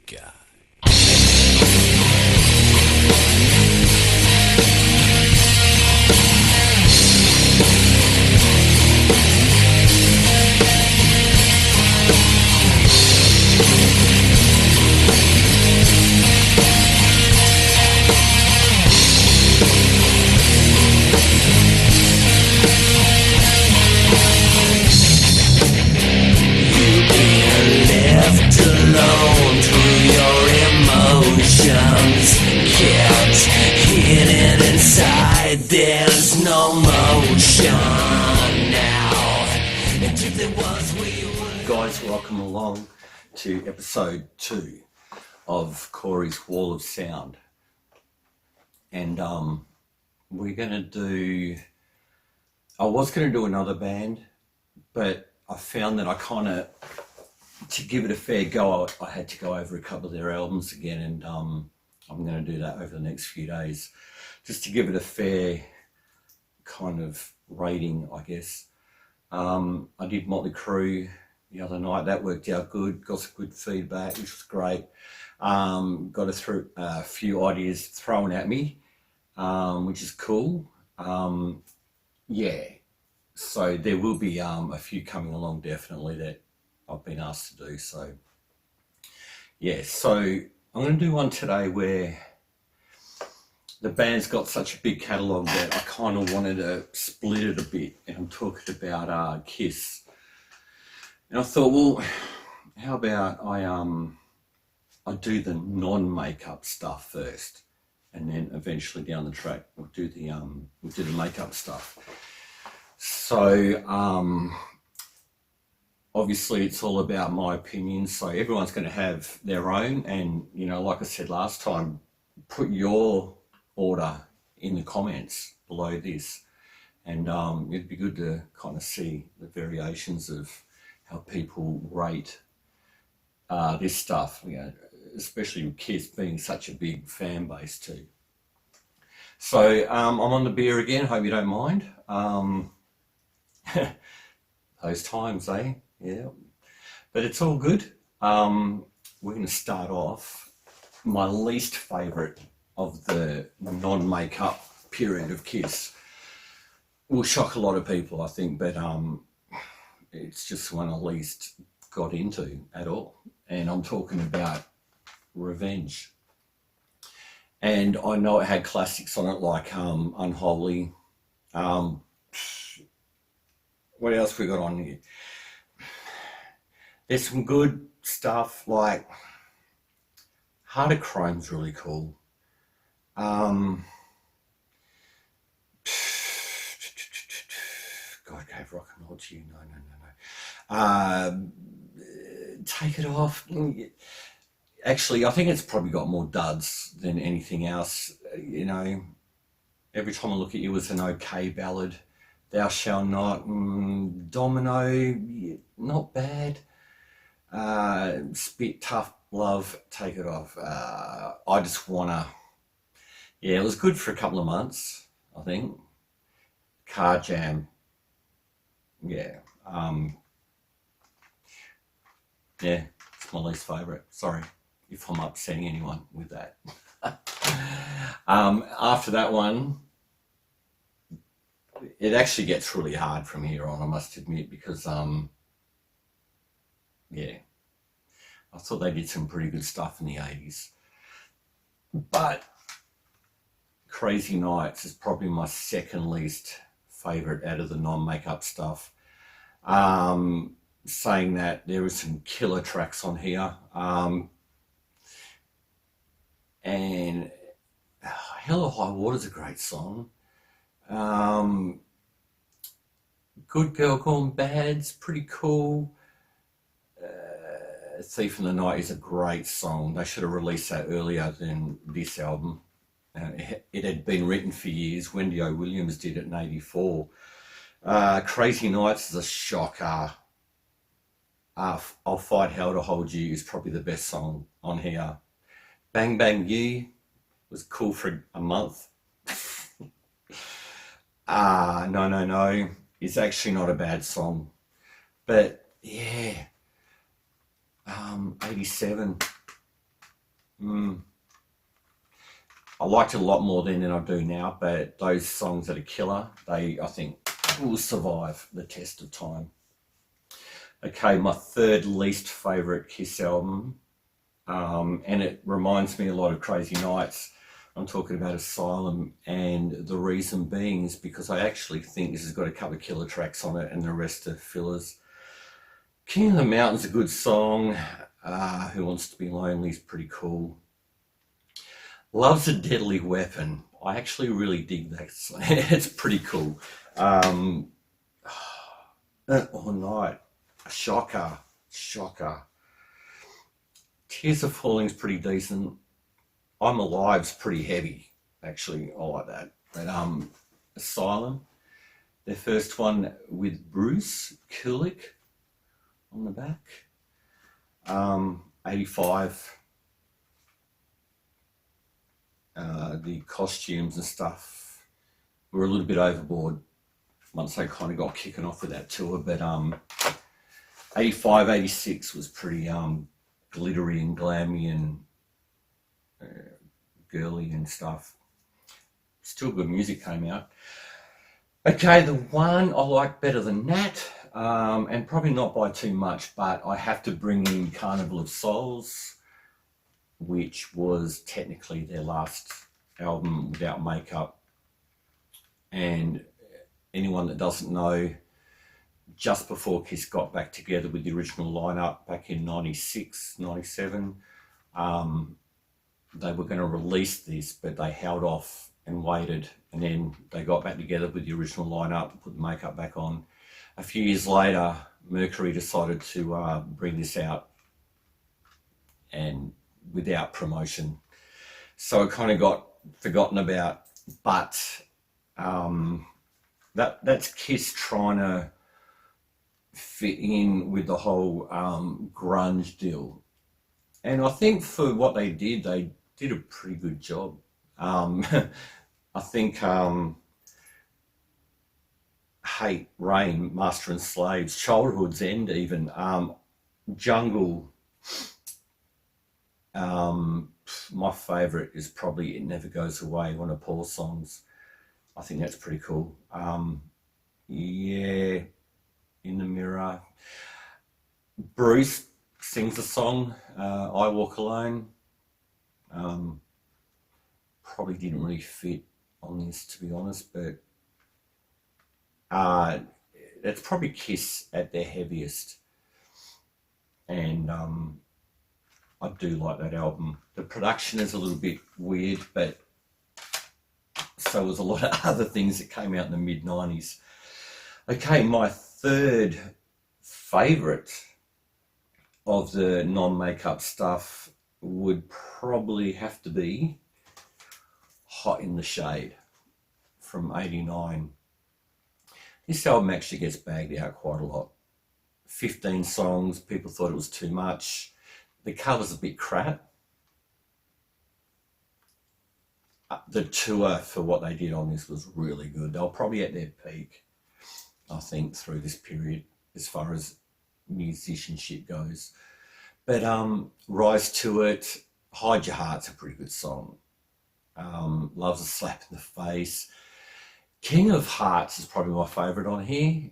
guy. There's no motion now. And if there was, we would. Guys, welcome along to episode 2 of Corey's Wall of Sound. And we're going to do... I was going to do another band, but I found that I kind of... To give it a fair go, I had to go over a couple of their albums again, and I'm going to do that over the next few days, just to give it a fair kind of rating, I guess. I did Motley Crue the other night. That worked out good. Got some good feedback, which was great. Got a few ideas thrown at me, which is cool. Yeah, so there will be a few coming along definitely that I've been asked to do. So yeah, so I'm going to do one today where the band's got such a big catalogue that I kind of wanted to split it a bit, and I'm talking about Kiss. And I thought, well, how about I do the non-makeup stuff first, and then eventually down the track we'll do the makeup stuff. So obviously it's all about my opinion, so everyone's going to have their own, and you know, like I said last time, put your order in the comments below this, and it'd be good to kind of see the variations of how people rate this stuff, you know, especially with Kiss being such a big fan base too. So I'm on the beer again, hope you don't mind. Those times, eh? Yeah, but it's all good. We're going to start off my least favourite of the non-makeup period of Kiss. Will shock a lot of people, I think, but it's just one I least got into at all. And I'm talking about Revenge. And I know it had classics on it like Unholy. What else we got on here? There's some good stuff like Heart of Chrome's really cool. God gave rock and roll to you. No. Take It Off. Actually, I think it's probably got more duds than anything else. You know, Every Time I Look at You was an okay ballad. Thou Shall Not. Domino, not bad. Spit, Tough Love, Take It Off. I Just Wanna. Yeah, it was good for a couple of months, I think. Car Jam. Yeah. Yeah, it's my least favourite. Sorry if I'm upsetting anyone with that. After that one, it actually gets really hard from here on, I must admit, because, yeah, I thought they did some pretty good stuff in the 80s. But Crazy Nights is probably my second least favourite out of the non-makeup stuff. Saying that, there were some killer tracks on here. And Hell or High Water's a great song. Good Girl Gone Bad's pretty cool. Thief in the Night is a great song. They should have released that earlier than this album. It had been written for years. Wendy O. Williams did it in 84. Crazy Nights is a shocker. I'll Fight Hell to Hold You is probably the best song on here. Bang Bang You was cool for a month. No is actually not a bad song. But yeah, 87. I liked it a lot more then than I do now, but those songs that are killer, I think, will survive the test of time. Okay, my third least favourite Kiss album, and it reminds me a lot of Crazy Nights. I'm talking about Asylum, and the reason being is because I actually think this has got a couple of killer tracks on it and the rest are fillers. King of the Mountain's a good song. Who Wants to Be Lonely is pretty cool. Love's a Deadly Weapon. I actually really dig that song. It's pretty cool. All Night. Shocker. Tears Are Falling's pretty decent. I'm Alive's pretty heavy, actually. I like that. But Asylum, their first one with Bruce Kulick on the back. 85. The costumes and stuff were a little bit overboard once they kind of got kicking off with that tour, but 85, 86 was pretty glittery and glammy and girly and stuff. Still good music came out. Okay, the one I like better than that, and probably not by too much, but I have to bring in Carnival of Souls, which was technically their last album without makeup. And anyone that doesn't know, just before Kiss got back together with the original lineup back in 96, 97, they were going to release this, but they held off and waited, and then they got back together with the original lineup, put the makeup back on. A few years later, Mercury decided to bring this out, and without promotion, so it kind of got forgotten about. But that's Kiss trying to fit in with the whole grunge deal, and I think for what they did a pretty good job. I think Hate, Rain, Master and Slaves, Childhood's End, even Jungle. My favourite is probably It Never Goes Away, one of Paul's songs. I think that's pretty cool. Yeah, In the Mirror. Bruce sings a song, I Walk Alone. Probably didn't really fit on this, to be honest, but it's probably Kiss at their heaviest. And I do like that album. The production is a little bit weird, but so was a lot of other things that came out in the mid-90s. Okay, my third favourite of the non-makeup stuff would probably have to be Hot in the Shade from 89. This album actually gets bagged out quite a lot. 15 songs, people thought it was too much. The cover's a bit crap. The tour for what they did on this was really good. They were probably at their peak, I think, through this period as far as musicianship goes. But Rise to It, Hide Your Heart's a pretty good song. Love's a Slap in the Face. King of Hearts is probably my favourite on here.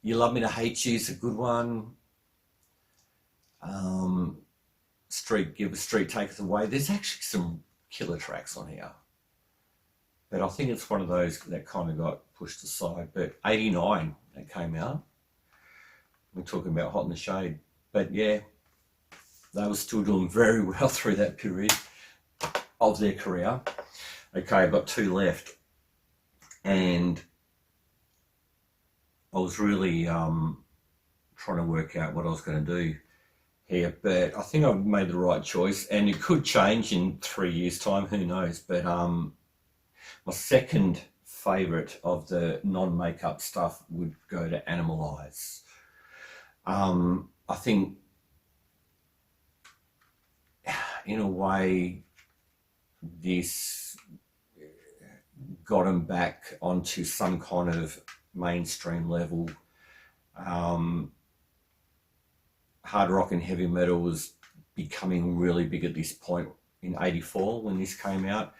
You Love Me to Hate You is a good one. Street Taketh Away. There's actually some killer tracks on here, but I think it's one of those that kind of got pushed aside. But 89, that came out. We're talking about Hot in the Shade, but yeah, they were still doing very well through that period of their career. Okay, I've got two left, and I was really trying to work out what I was going to do here, but I think I've made the right choice, and it could change in 3 years' time, who knows. But my second favourite of the non-makeup stuff would go to Animalize. I think in a way this got them back onto some kind of mainstream level. Hard rock and heavy metal was becoming really big at this point in '84 when this came out.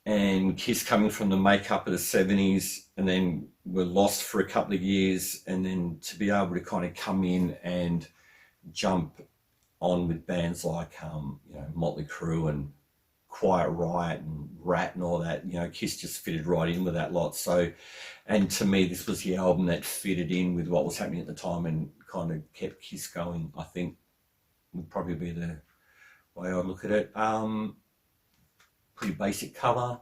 And Kiss coming from the makeup of the 70s and then were lost for a couple of years, and then to be able to kind of come in and jump on with bands like Motley Crue and Quiet Riot and Rat and all that, Kiss just fitted right in with that lot. So, and to me, this was the album that fitted in with what was happening at the time and kind of kept Kiss going, I think, would probably be the way I look at it. Pretty basic cover.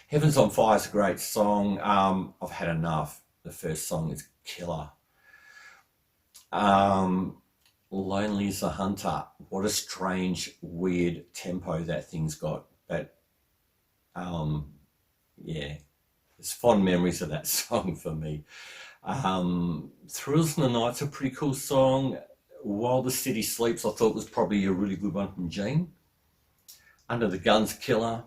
Heaven's on Fire is a great song. I've Had Enough. The first song is killer. Lonely as a Hunter. What a strange, weird tempo that thing's got. But yeah, there's fond memories of that song for me. Thrills in the Night's a pretty cool song. While the City Sleeps, I thought was probably a really good one from Gene. Under the Gun's killer.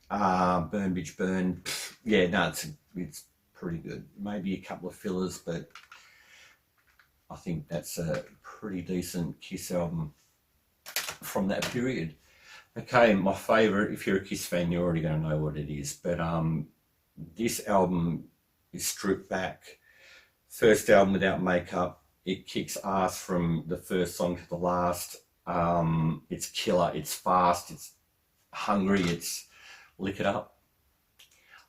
Burn Bitch Burn. Yeah, no, it's pretty good. Maybe a couple of fillers, but I think that's a pretty decent Kiss album from that period. Okay, my favourite, if you're a Kiss fan, you're already going to know what it is, but this album is stripped back. First album without makeup. It kicks ass from the first song to the last. It's killer, it's fast, it's hungry, it's Lick It Up.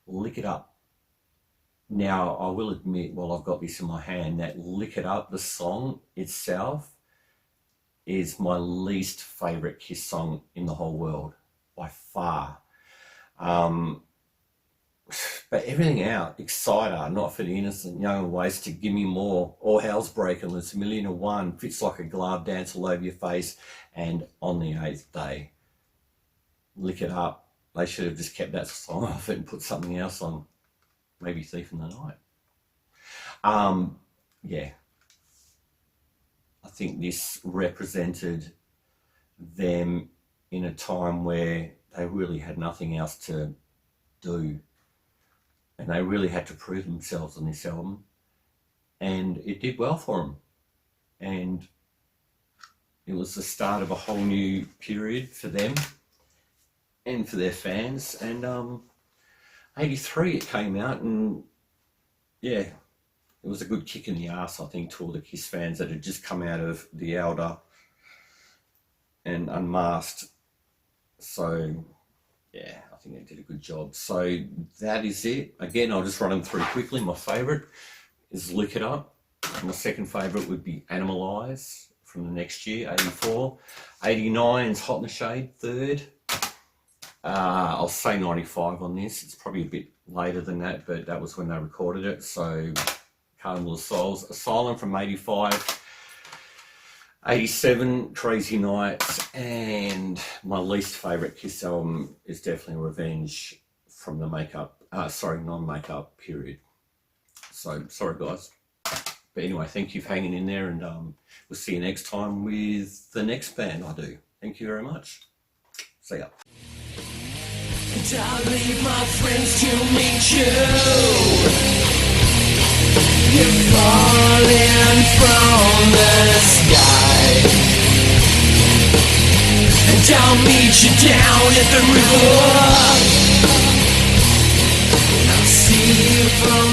Lick It Up. Now, I will admit, while I've got this in my hand, that Lick It Up, the song itself, is my least favourite Kiss song in the whole world, by far. But everything out, Exciter, Not for the Innocent, Young and Wasted, Give Me More, All Hell's Breaking Loose, 1,000,001, Fits Like a Glove, Dance All Over Your Face, and On the Eighth Day. Lick It Up. They should have just kept that song off it and put something else on. Maybe Thief in the Night. Yeah. I think this represented them in a time where they really had nothing else to do. And they really had to prove themselves on this album. And it did well for them. And it was the start of a whole new period for them and for their fans. And 83 it came out, and yeah, it was a good kick in the arse, I think, to all the Kiss fans that had just come out of The Elder and Unmasked. So yeah, I think they did a good job. So that is it. Again, I'll just run them through quickly. My favourite is Lick It Up. My second favourite would be Animalize from the next year, 84. 89's Hot in the Shade, third. I'll say 95 on this. It's probably a bit later than that, but that was when they recorded it. So Carnival of Souls. Asylum from 85. 87, Crazy Nights. And my least favourite Kiss album is definitely Revenge from the non-makeup period. So, sorry guys. But anyway, thank you for hanging in there, and we'll see you next time with the next band I do. Thank you very much. See ya. I'll leave my friends to meet you. You're falling from the sky, and I'll meet you down at the river. I'll see you from